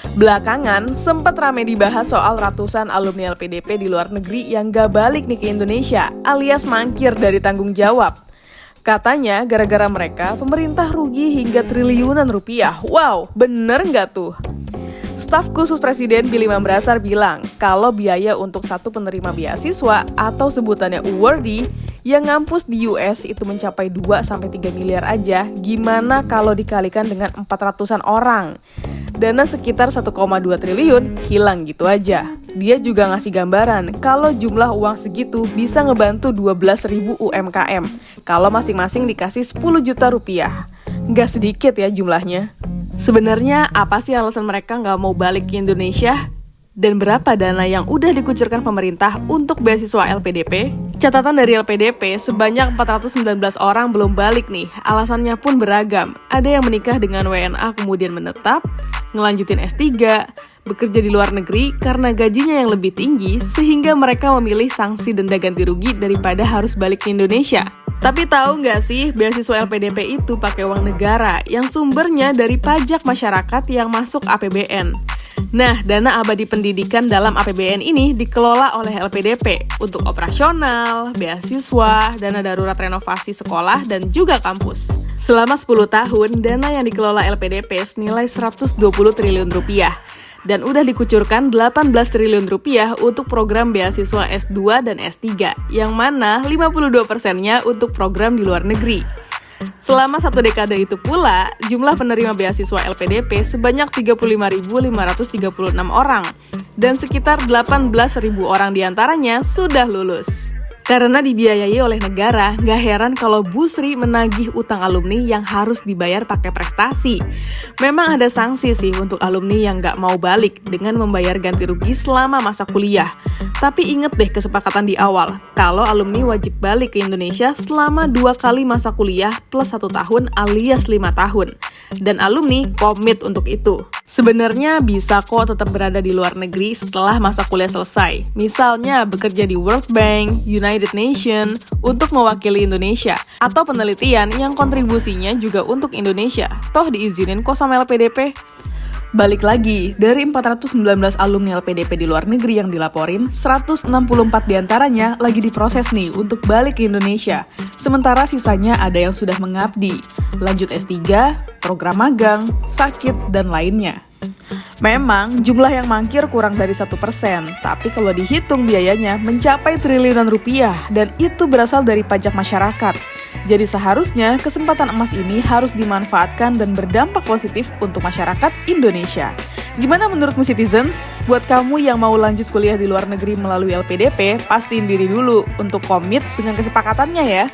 Belakangan, sempat ramai dibahas soal ratusan alumni LPDP di luar negeri yang gak balik nih ke Indonesia, alias mangkir dari tanggung jawab. Katanya, gara-gara mereka, pemerintah rugi hingga triliunan rupiah. Wow, bener nggak tuh? Staf khusus Presiden Billy Mambrasar bilang, kalau biaya untuk satu penerima beasiswa atau sebutannya awardee yang ngampus di US itu mencapai 2-3 miliar aja, gimana kalau dikalikan dengan 400-an orang? Dana sekitar 1,2 triliun hilang gitu aja. Dia juga ngasih gambaran kalau jumlah uang segitu bisa ngebantu 12.000 UMKM kalau masing-masing dikasih 10 juta rupiah. Nggak sedikit ya jumlahnya. Sebenarnya apa sih alasan mereka nggak mau balik ke Indonesia? Dan berapa dana yang udah dikucurkan pemerintah untuk beasiswa LPDP? Catatan dari LPDP, sebanyak 419 orang belum balik nih. Alasannya pun beragam. Ada yang menikah dengan WNA kemudian menetap, ngelanjutin S3, bekerja di luar negeri karena gajinya yang lebih tinggi, sehingga mereka memilih sanksi denda ganti rugi daripada harus balik ke Indonesia. Tapi tahu nggak sih, beasiswa LPDP itu pakai uang negara yang sumbernya dari pajak masyarakat yang masuk APBN. Nah, dana abadi pendidikan dalam APBN ini dikelola oleh LPDP untuk operasional, beasiswa, dana darurat renovasi sekolah, dan juga kampus. Selama 10 tahun, dana yang dikelola LPDP senilai 120 triliun rupiah. Dan udah dikucurkan 18 triliun rupiah untuk program beasiswa S2 dan S3, yang mana 52%-nya untuk program di luar negeri. Selama 1 dekade itu pula, jumlah penerima beasiswa LPDP sebanyak 35.536 orang, dan sekitar 18.000 orang diantaranya sudah lulus. Karena dibiayai oleh negara, gak heran kalau Bu Sri menagih utang alumni yang harus dibayar pakai prestasi. Memang ada sanksi sih untuk alumni yang gak mau balik dengan membayar ganti rugi selama masa kuliah. Tapi inget deh kesepakatan di awal, kalau alumni wajib balik ke Indonesia selama 2 kali masa kuliah plus 1 tahun alias 5 tahun. Dan alumni komit untuk itu. Sebenarnya bisa kok tetap berada di luar negeri setelah masa kuliah selesai. Misalnya bekerja di World Bank, United Nations untuk mewakili Indonesia, atau penelitian yang kontribusinya juga untuk Indonesia. Toh diizinin kok sama LPDP. Balik lagi, dari 419 alumni LPDP di luar negeri yang dilaporin, 164 diantaranya lagi diproses nih untuk balik ke Indonesia. Sementara sisanya ada yang sudah mengabdi, lanjut S3, program magang, sakit, dan lainnya. Memang jumlah yang mangkir kurang dari 1%, tapi kalau dihitung biayanya mencapai triliunan rupiah, dan itu berasal dari pajak masyarakat. Jadi seharusnya kesempatan emas ini harus dimanfaatkan dan berdampak positif untuk masyarakat Indonesia. Gimana menurutmu citizens? Buat kamu yang mau lanjut kuliah di luar negeri melalui LPDP, pastiin diri dulu untuk komit dengan kesepakatannya ya.